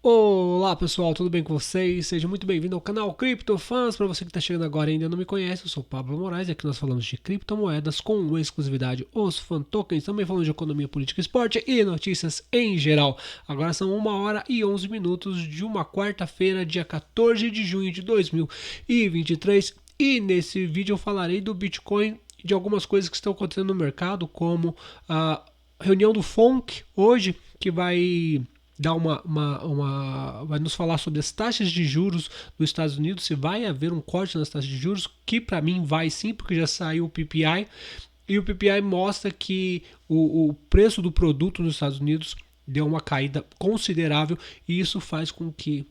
Olá pessoal, tudo bem com vocês? Seja muito bem-vindo ao canal CryptoFans. Para você que está chegando agora e ainda não me conhece, eu sou o Pablo Moraes e aqui nós falamos de criptomoedas com exclusividade os fan tokens. Também falamos de economia, política, esporte e notícias em geral. Agora são 1h11 de uma quarta-feira, dia 14 de junho de 2023. E nesse vídeo eu falarei do Bitcoin e de algumas coisas que estão acontecendo no mercado, como a reunião do FONC hoje, que vai dar vai nos falar sobre as taxas de juros dos Estados Unidos, se vai haver um corte nas taxas de juros, que para mim vai sim, porque já saiu o PPI, e o PPI mostra que o preço do produto nos Estados Unidos deu uma caída considerável, e isso faz com que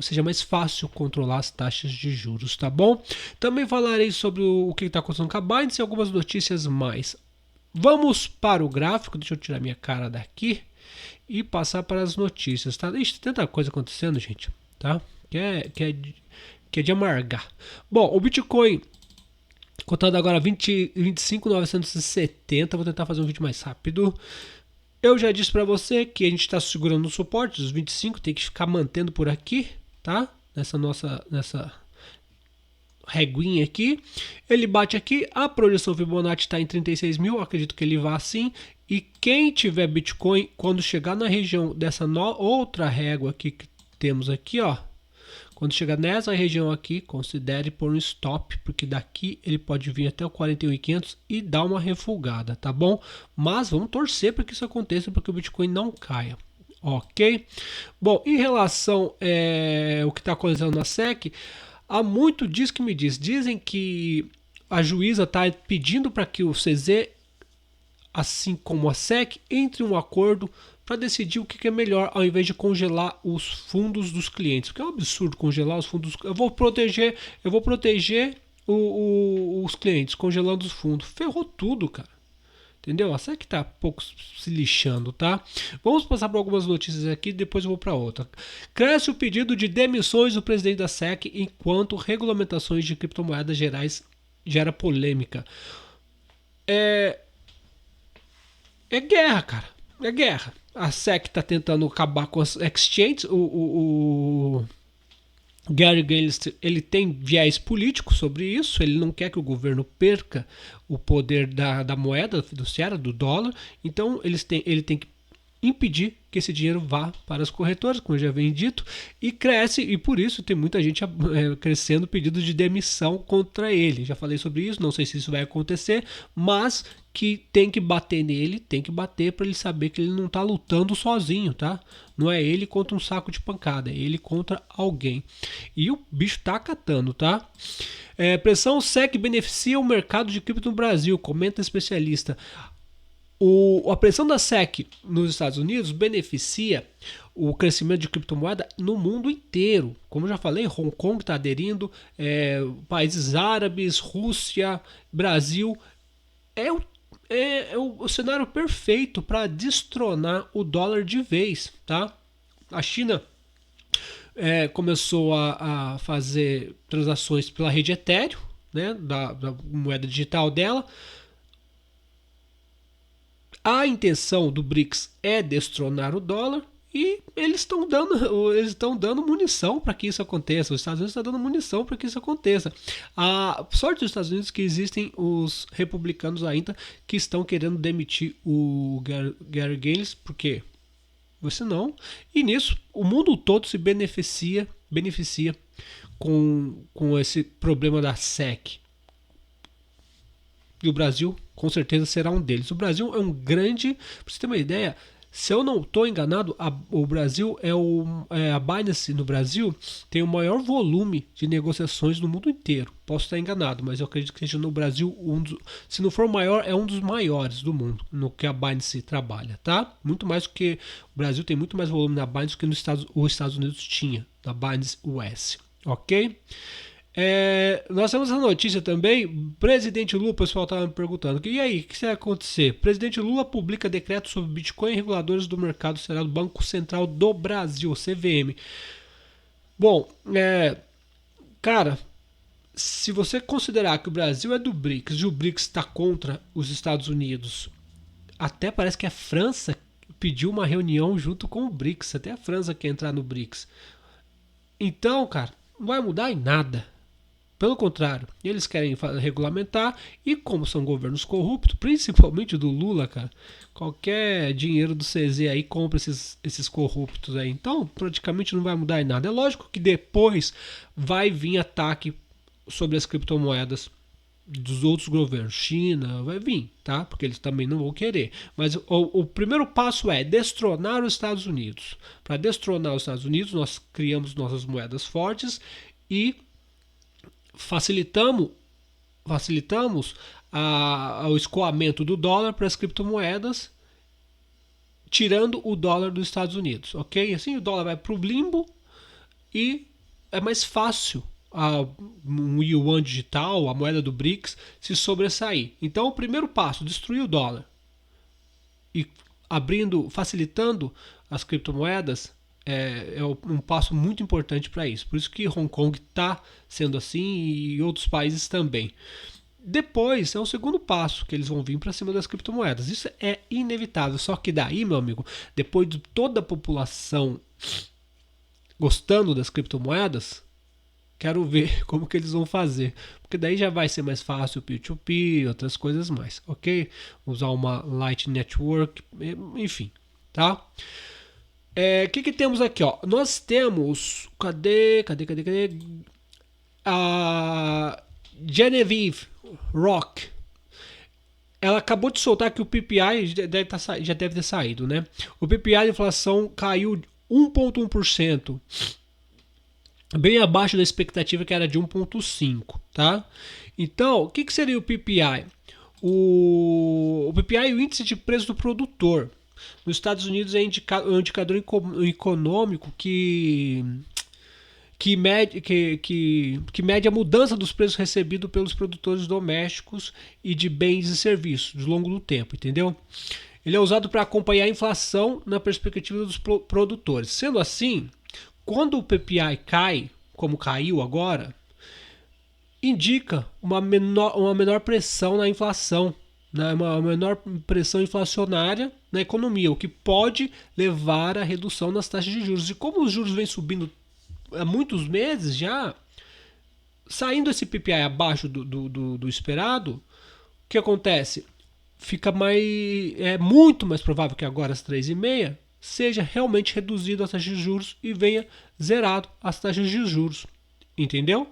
seja mais fácil controlar as taxas de juros, tá bom? Também falarei sobre o que está acontecendo com a Binance e algumas notícias mais. Vamos para o gráfico, deixa eu tirar minha cara daqui e passar para as notícias, tá? Ixi, tem tanta coisa acontecendo, gente, tá? Que é de amargar. Bom, o Bitcoin cotado agora 25.970, vou tentar fazer um vídeo mais rápido. Eu já disse para você que a gente está segurando no suporte dos 25, tem que ficar mantendo por aqui, tá? Nessa reguinha aqui, ele bate aqui, a projeção Fibonacci está em 36 mil, acredito que ele vá assim, e quem tiver Bitcoin, quando chegar na região dessa outra régua aqui que temos aqui, ó, quando chegar nessa região aqui, considere por um stop, porque daqui ele pode vir até o 41.500 e dar uma refugada, tá bom? Mas vamos torcer para que isso aconteça, para que o Bitcoin não caia. Ok? Bom, em relação ao que está acontecendo na SEC, há muito disso que me diz. Dizem que a juíza está pedindo para que o CZ, assim como a SEC, entre um acordo para decidir o que é melhor, ao invés de congelar os fundos dos clientes. Porque é um absurdo congelar os fundos. Eu vou proteger os clientes, congelando os fundos. Ferrou tudo, cara. Entendeu? A SEC tá pouco se lixando, tá? Vamos passar por algumas notícias aqui, depois eu vou para outra. Cresce o pedido de demissões do presidente da SEC enquanto regulamentações de criptomoedas gerais gera polêmica. É guerra, cara. É guerra. A SEC tá tentando acabar com as exchanges. O Gary Gensler, ele tem viés político sobre isso, ele não quer que o governo perca o poder da moeda fiduciária, do dólar, então ele tem que impedir que esse dinheiro vá para as corretoras, como eu já venho dito, e cresce, e por isso tem muita gente crescendo pedidos de demissão contra ele. Já falei sobre isso, não sei se isso vai acontecer, mas que tem que bater nele, tem que bater para ele saber que ele não está lutando sozinho, tá? Não é ele contra um saco de pancada, é ele contra alguém. E o bicho tá catando, tá? Pressão SEC beneficia o mercado de cripto no Brasil, comenta especialista. A pressão da SEC nos Estados Unidos beneficia o crescimento de criptomoeda no mundo inteiro. Como eu já falei, Hong Kong está aderindo, países árabes, Rússia, Brasil. É o cenário perfeito para destronar o dólar de vez, tá? A China começou a fazer transações pela rede Ethereum, né, da moeda digital dela. A intenção do BRICS é destronar o dólar e eles estão dando munição para que isso aconteça. Os Estados Unidos estão dando munição para que isso aconteça. A sorte dos Estados Unidos é que existem os republicanos ainda que estão querendo demitir o Gary Gensler, porque você não. E nisso o mundo todo se beneficia com esse problema da SEC. E o Brasil, com certeza, será um deles. O Brasil é um grande... Para você ter uma ideia, se eu não estou enganado, o Brasil a Binance no Brasil tem o maior volume de negociações no mundo inteiro. Posso estar enganado, mas eu acredito que seja no Brasil se não for o maior, é um dos maiores do mundo no que a Binance trabalha, tá? Muito mais do que o Brasil tem muito mais volume na Binance do que os Estados Unidos tinha, na Binance US, ok? Nós temos essa notícia também. Presidente Lula, o pessoal estava me perguntando, e aí, o que vai acontecer? Presidente Lula publica decreto sobre Bitcoin e reguladores do mercado será do Banco Central do Brasil, CVM. Bom, cara, se você considerar que o Brasil é do BRICS e o BRICS está contra os Estados Unidos, até parece que a França pediu uma reunião junto com o BRICS. Até a França quer entrar no BRICS. Então, cara, não vai mudar em nada. Pelo contrário, eles querem regulamentar e como são governos corruptos, principalmente do Lula, cara, qualquer dinheiro do CZ aí compra esses corruptos aí. Então, praticamente não vai mudar em nada. É lógico que depois vai vir ataque sobre as criptomoedas dos outros governos. China vai vir, tá? Porque eles também não vão querer. Mas o primeiro passo é destronar os Estados Unidos. Para destronar os Estados Unidos, nós criamos nossas moedas fortes e facilitamos o escoamento do dólar para as criptomoedas, tirando o dólar dos Estados Unidos, ok? Assim o dólar vai para o limbo e é mais fácil um yuan digital, a moeda do BRICS, se sobressair. Então o primeiro passo, destruir o dólar e facilitando as criptomoedas, é um passo muito importante para isso. Por isso que Hong Kong está sendo assim e outros países também. Depois é o segundo passo que eles vão vir para cima das criptomoedas. Isso é inevitável. Só que daí, meu amigo, depois de toda a população gostando das criptomoedas, quero ver como que eles vão fazer. Porque daí já vai ser mais fácil o P2P e outras coisas mais, ok? Usar uma Light Network, enfim, tá? Que temos aqui, ó? Nós temos, cadê? A Genevieve Rock. Ela acabou de soltar que o PPI já deve ter saído, né? O PPI de inflação caiu 1,1%, bem abaixo da expectativa que era de 1,5%, tá? Então, o que seria o PPI? O PPI é o índice de preço do produtor. Nos Estados Unidos é um indicador econômico que mede a mudança dos preços recebidos pelos produtores domésticos e de bens e serviços ao longo do tempo, entendeu? Ele é usado para acompanhar a inflação na perspectiva dos produtores. Sendo assim, quando o PPI cai, como caiu agora, indica uma menor pressão na inflação, né? Uma menor pressão inflacionária na economia, o que pode levar à redução nas taxas de juros. E como os juros vêm subindo há muitos meses já, saindo esse PPI abaixo do esperado, o que acontece? É muito mais provável que agora às 3,5 seja realmente reduzido as taxas de juros e venha zerado as taxas de juros. Entendeu?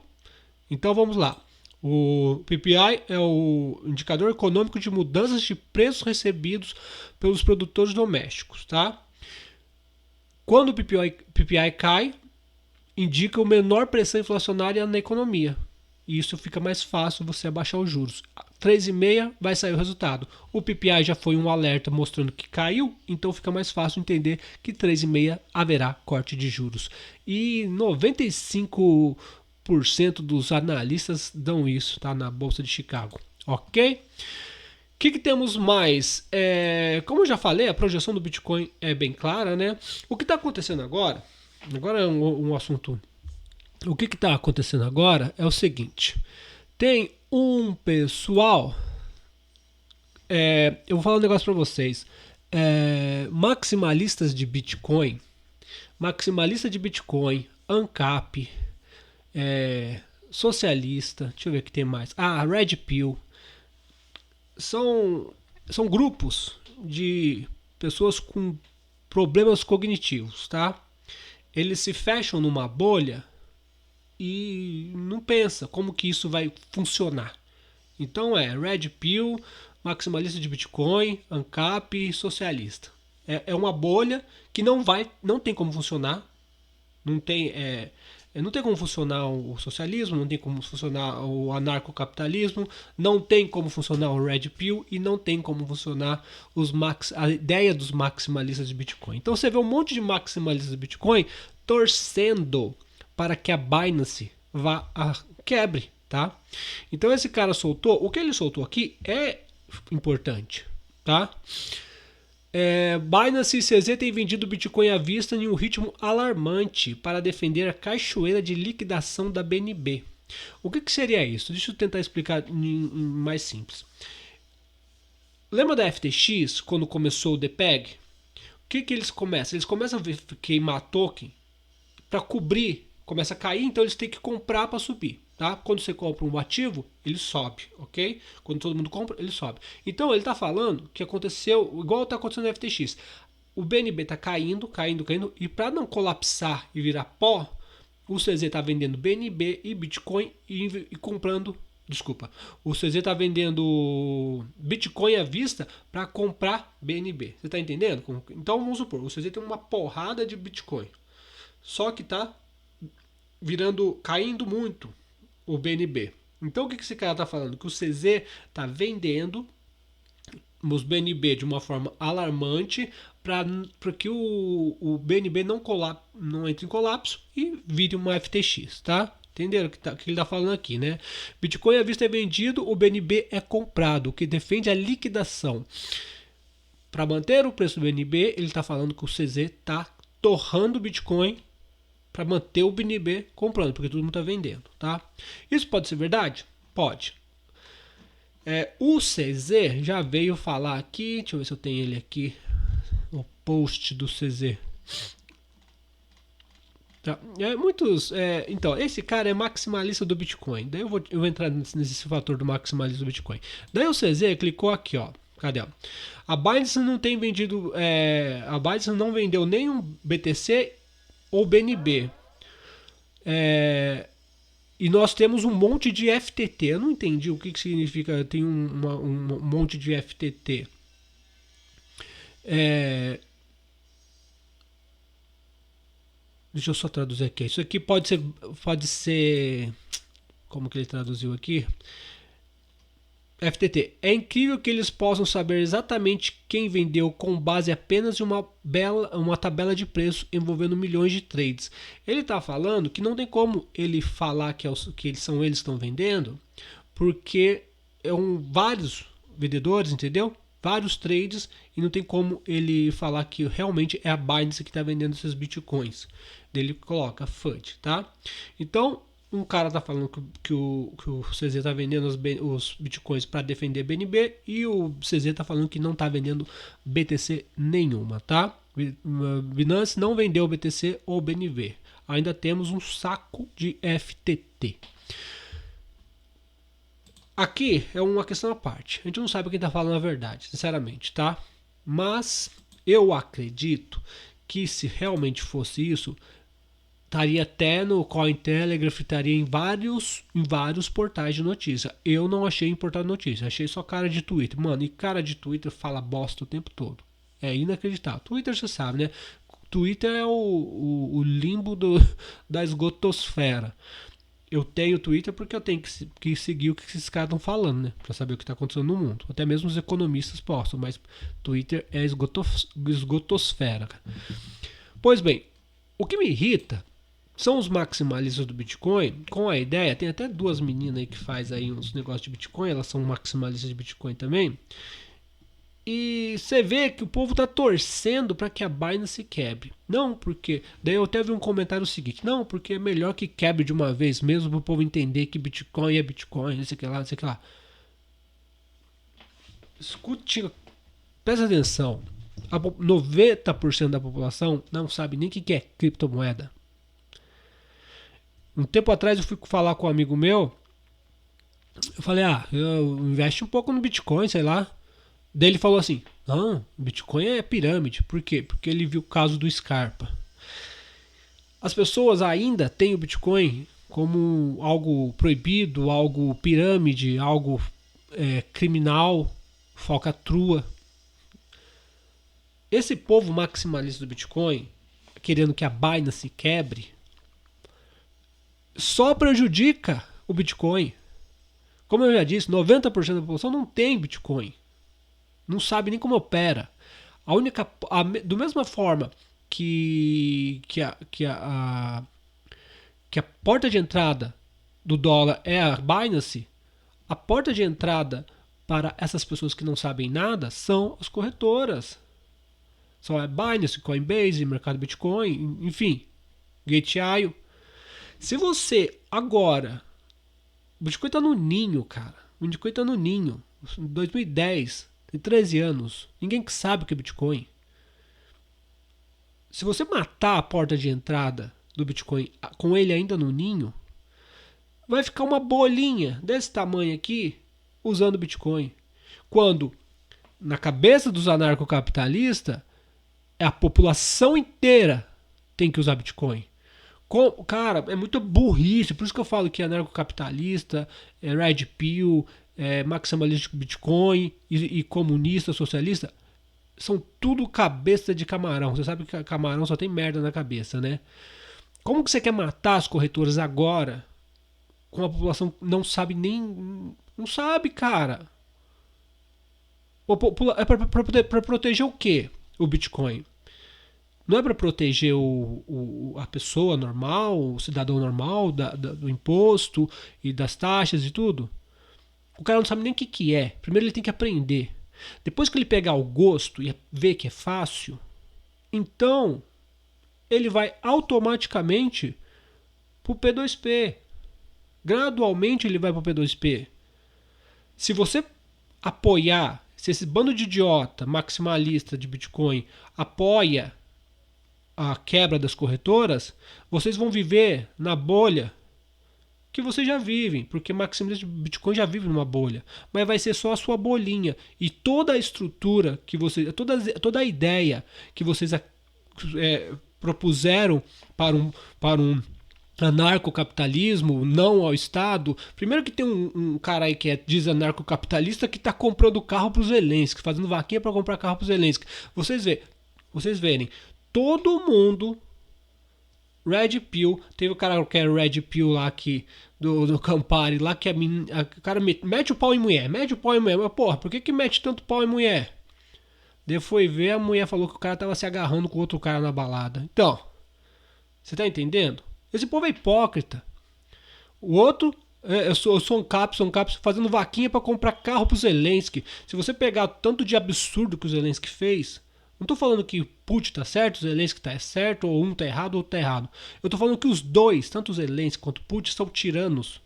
Então vamos lá. O PPI é o indicador econômico de mudanças de preços recebidos pelos produtores domésticos, tá? Quando o PPI cai, indica uma menor pressão inflacionária na economia. E isso fica mais fácil você abaixar os juros. 3,5 vai sair o resultado. O PPI já foi um alerta mostrando que caiu, então fica mais fácil entender que 3,5 haverá corte de juros. E 95% dos analistas dão isso, tá? Na Bolsa de Chicago. Ok? O que temos mais? Como eu já falei, a projeção do Bitcoin é bem clara, né? O que está acontecendo agora é um assunto. O que está acontecendo agora é o seguinte: tem um pessoal. Eu vou falar um negócio para vocês. Maximalistas de Bitcoin, ANCAP, socialista, deixa eu ver o que tem mais. Red Pill. São grupos de pessoas com problemas cognitivos, tá? Eles se fecham numa bolha e não pensa como que isso vai funcionar. Então Red Pill, maximalista de Bitcoin, ANCAP e socialista. É uma bolha que não tem como funcionar. Não tem como funcionar o socialismo, não tem como funcionar o anarcocapitalismo, não tem como funcionar o Red Pill e não tem como funcionar a ideia dos maximalistas de Bitcoin. Então você vê um monte de maximalistas de Bitcoin torcendo para que a Binance quebre, tá? Então esse cara o que ele soltou aqui é importante, tá? Binance e CZ têm vendido Bitcoin à vista em um ritmo alarmante para defender a cachoeira de liquidação da BNB. O que seria isso? Deixa eu tentar explicar mais simples. Lembra da FTX, quando começou o DPEG? que eles começam? Eles começam a queimar token para cobrir, começa a cair, então eles têm que comprar para subir. Tá? Quando você compra um ativo, ele sobe, ok? Quando todo mundo compra, ele sobe. Então ele está falando que aconteceu, igual está acontecendo no FTX. O BNB está caindo, e para não colapsar e virar pó, o CZ está vendendo BNB e Bitcoin e comprando. Desculpa, o CZ está vendendo Bitcoin à vista para comprar BNB. Você está entendendo? Então vamos supor, o CZ tem uma porrada de Bitcoin, só que está caindo muito o BNB. Então o que esse cara está falando? Que o CZ está vendendo os BNB de uma forma alarmante para que o BNB não entre em colapso e vire uma FTX, tá? Entenderam o que ele está falando aqui, né? Bitcoin à vista é vendido, o BNB é comprado, o que defende a liquidação. Para manter o preço do BNB, ele está falando que o CZ está torrando o Bitcoin para manter o BNB comprando, porque todo mundo está vendendo, tá? Isso pode ser verdade? Pode. O CZ já veio falar aqui, deixa eu ver se eu tenho ele aqui, o post do CZ. Tá. Então, esse cara é maximalista do Bitcoin. Daí eu vou entrar nesse fator do maximalista do Bitcoin. Daí o CZ clicou aqui, ó. Cadê? A Binance não tem vendido. A Binance não vendeu nenhum BTC ou BNB. E nós temos um monte de FTT. Eu não entendi o que significa tem um monte de FTT. Deixa eu só traduzir aqui. Isso aqui pode ser. Como que ele traduziu aqui? FTT. É incrível que eles possam saber exatamente quem vendeu com base apenas em uma tabela de preço envolvendo milhões de trades. Ele está falando que não tem como ele falar que são eles que estão vendendo, porque vários vendedores, entendeu? Vários trades, e não tem como ele falar que realmente é a Binance que está vendendo esses bitcoins. Ele coloca FUD, tá? Então, um cara tá falando que o CZ tá vendendo os bitcoins para defender BNB, e o CZ tá falando que não tá vendendo BTC nenhuma, tá? Binance não vendeu BTC ou BNB. Ainda temos um saco de FTT. Aqui é uma questão à parte. A gente não sabe quem tá falando a verdade, sinceramente, tá? Mas eu acredito que se realmente fosse isso, estaria até no Cointelegraph, estaria em vários portais de notícia. Eu não achei em portal de notícia, achei só cara de Twitter. Mano, e cara de Twitter fala bosta o tempo todo. É inacreditável. Twitter, você sabe, né? Twitter é o limbo da esgotosfera. Eu tenho Twitter porque eu tenho que seguir o que esses caras estão falando, né? Pra saber o que está acontecendo no mundo. Até mesmo os economistas postam, mas Twitter é esgotosfera. Pois bem, o que me irrita são os maximalistas do Bitcoin com a ideia. Tem até duas meninas aí que faz aí uns negócios de Bitcoin, elas são maximalistas de Bitcoin também. E você vê que o povo tá torcendo para que a Binance quebre. Não, porque. Daí eu até vi um comentário seguinte: não, porque é melhor que quebre de uma vez mesmo para o povo entender que Bitcoin é Bitcoin, não sei o que lá, não sei o que lá. Escute, presta atenção. 90% da população não sabe nem o que é criptomoeda. Um tempo atrás eu fui falar com um amigo meu. Eu falei, eu investe um pouco no Bitcoin, sei lá. Daí ele falou assim, não, Bitcoin é pirâmide. Por quê? Porque ele viu o caso do Scarpa. As pessoas ainda têm o Bitcoin como algo proibido, algo pirâmide, algo criminal, falcatrua. Esse povo maximalista do Bitcoin, querendo que a Binance quebre, só prejudica o Bitcoin. Como eu já disse, 90% da população não tem Bitcoin. Não sabe nem como opera. Do mesma forma que a porta de entrada do dólar é a Binance, a porta de entrada para essas pessoas que não sabem nada são as corretoras. São a Binance, Coinbase, Mercado Bitcoin, enfim, Gate.io. Se você agora... O Bitcoin tá no ninho, cara. O Bitcoin tá no ninho. Em 2010, tem 13 anos. Ninguém sabe o que é Bitcoin. Se você matar a porta de entrada do Bitcoin com ele ainda no ninho, vai ficar uma bolinha desse tamanho aqui usando Bitcoin. Quando, na cabeça dos anarcocapitalistas, a população inteira tem que usar Bitcoin. Cara, é muita burrice. Por isso que eu falo que anarcocapitalista, Red Pill, maximalista de Bitcoin e comunista, socialista, são tudo cabeça de camarão. Você sabe que camarão só tem merda na cabeça, né? Como que você quer matar as corretoras agora? Com a população que não sabe nem... Não sabe, cara. É pra proteger o quê? O Bitcoin. Não é para proteger a pessoa normal, o cidadão normal do imposto e das taxas e tudo. O cara não sabe nem o que é. Primeiro ele tem que aprender. Depois que ele pegar o gosto e ver que é fácil, então ele vai automaticamente pro P2P. Gradualmente ele vai pro P2P. Se você apoiar, se esse bando de idiota maximalista de Bitcoin apoia a quebra das corretoras, vocês vão viver na bolha que vocês já vivem, porque maximalista de Bitcoin já vive numa bolha, mas vai ser só a sua bolinha e toda a estrutura que vocês, toda a ideia que vocês propuseram para um anarcocapitalismo, não ao Estado. Primeiro que tem um cara aí que diz anarcocapitalista que está comprando carro para o Zelensky, fazendo vaquinha para comprar carro para o Zelensky. Vocês verem, todo mundo Red Pill, teve o cara que era Red Pill lá aqui do Campari lá que o cara mete o pau em mulher, mas porra, por que mete tanto pau em mulher? Daí foi ver, a mulher falou que o cara tava se agarrando com outro cara na balada. Então, você tá entendendo? Esse povo é hipócrita. O outro, eu sou um capso fazendo vaquinha pra comprar carro pro Zelensky. Se você pegar tanto de absurdo que o Zelensky fez, não tô falando que o Putin tá certo, o Zelensky tá certo, ou um tá errado, ou outro tá errado. Eu tô falando que os dois, tanto o Zelensky quanto o Putin, são tiranos.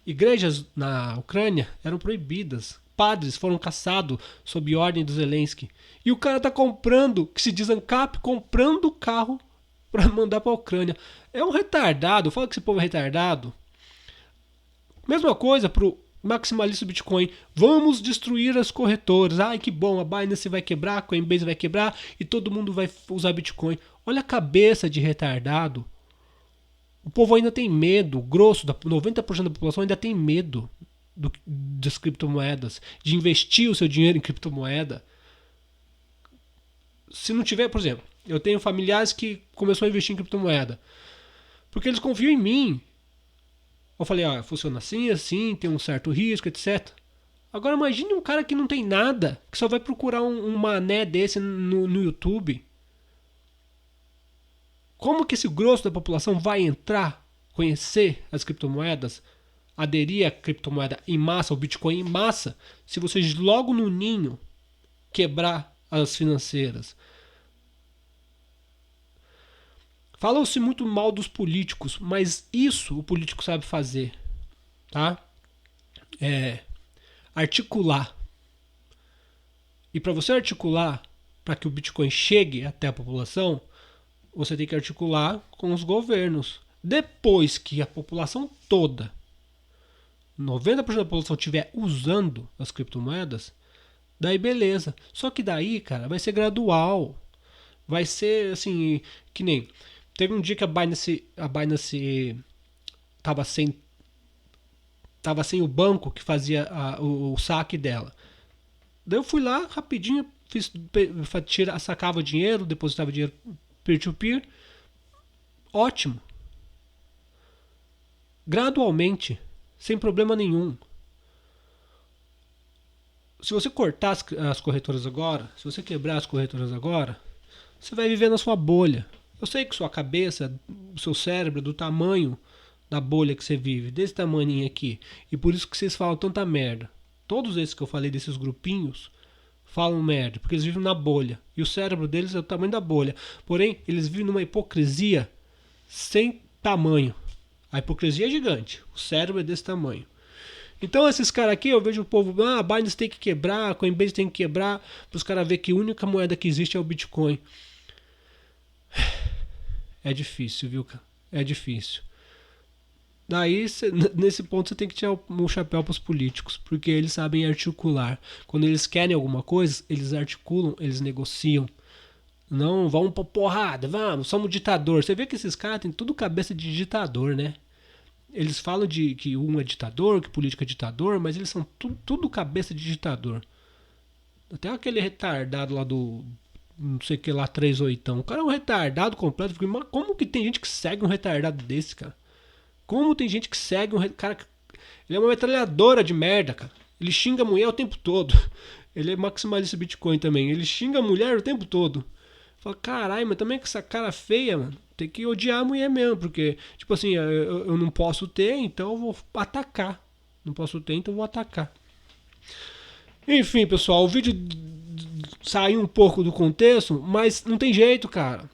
Igrejas na Ucrânia eram proibidas. Padres foram caçados sob ordem do Zelensky. E o cara tá comprando, que se diz ANCAP, comprando carro pra mandar pra Ucrânia. É um retardado, fala que esse povo é retardado. Mesma coisa pro maximalista do Bitcoin. Vamos destruir as corretoras. Ai, que bom, a Binance vai quebrar, a Coinbase vai quebrar e todo mundo vai usar Bitcoin. Olha a cabeça de retardado. O povo ainda tem medo, 90% da população ainda tem medo das criptomoedas, de investir o seu dinheiro em criptomoeda. Se não tiver, por exemplo, eu tenho familiares que começaram a investir em criptomoeda, porque eles confiam em mim. Eu falei, funciona assim, tem um certo risco, etc. Agora imagine um cara que não tem nada, que só vai procurar um mané desse no YouTube. Como que esse grosso da população vai entrar, conhecer as criptomoedas, aderir à criptomoeda em massa, ao Bitcoin em massa, se vocês logo no ninho quebrar as financeiras? Falam-se muito mal dos políticos, mas isso o político sabe fazer, tá? Articular. E para você articular, para que o Bitcoin chegue até a população, você tem que articular com os governos. Depois que a população toda, 90% da população estiver usando as criptomoedas, daí beleza. Só que daí, cara, vai ser gradual. Vai ser assim, que nem... Teve um dia que a Binance tava sem o banco que fazia o saque dela. Daí eu fui lá rapidinho, sacava o dinheiro, depositava o dinheiro peer-to-peer. Ótimo. Gradualmente, sem problema nenhum. Se você cortar as corretoras agora, se você quebrar as corretoras agora, você vai viver na sua bolha. Eu sei que sua cabeça, o seu cérebro é do tamanho da bolha que você vive, desse tamanho aqui. E por isso que vocês falam tanta merda. Todos esses que eu falei, desses grupinhos, falam merda, porque eles vivem na bolha. E o cérebro deles é o tamanho da bolha. Porém, eles vivem numa hipocrisia sem tamanho. A hipocrisia é gigante. O cérebro é desse tamanho. Então esses caras aqui, eu vejo o povo, a Binance tem que quebrar, a Coinbase tem que quebrar, para os caras verem que a única moeda que existe é o Bitcoin. É difícil, viu, cara? É difícil. Daí, nesse ponto, você tem que tirar o chapéu para os políticos, porque eles sabem articular. Quando eles querem alguma coisa, eles articulam, eles negociam. Não vão pra porrada, vamos, somos ditador. Você vê que esses caras têm tudo cabeça de ditador, né? Eles falam de que um é ditador, que político é ditador, mas eles são tudo cabeça de ditador. Até aquele retardado lá do. Não sei o que lá, 38. O cara é um retardado completo. Mas como que tem gente que segue um retardado desse, cara? Como tem gente que segue um. Cara, ele é uma metralhadora de merda, cara. Ele xinga a mulher o tempo todo. Ele é maximalista Bitcoin também. Ele xinga a mulher o tempo todo. Fala, caralho, mas também com essa cara feia, mano. Tem que odiar a mulher mesmo, porque, tipo assim, eu não posso ter, então eu vou atacar. Não posso ter, então eu vou atacar. Enfim, pessoal, o vídeo saiu um pouco do contexto, mas não tem jeito, cara.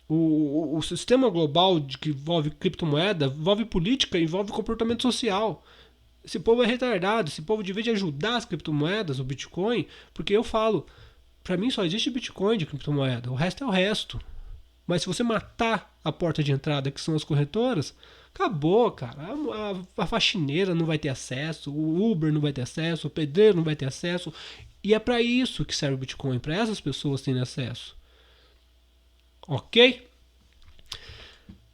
O sistema global de que envolve criptomoeda, envolve política, envolve comportamento social. Esse povo é retardado, esse povo devia de ajudar as criptomoedas, o Bitcoin, porque eu falo, pra mim só existe Bitcoin de criptomoeda, o resto é o resto. Mas se você matar a porta de entrada, que são as corretoras, acabou, cara. A faxineira não vai ter acesso, o Uber não vai ter acesso, o pedreiro não vai ter acesso. E é para isso que serve o Bitcoin, para essas pessoas terem acesso. Ok?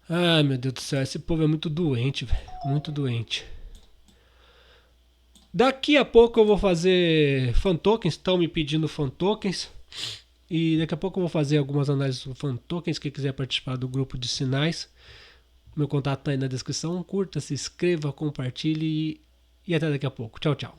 Ai, meu Deus do céu, esse povo é muito doente, velho. Muito doente. Daqui a pouco eu vou fazer fan tokens, estão me pedindo fan tokens. E daqui a pouco eu vou fazer algumas análises do fan tokens. Quem quiser participar do grupo de sinais, meu contato está aí na descrição. Curta, se inscreva, compartilhe e até daqui a pouco. Tchau, tchau.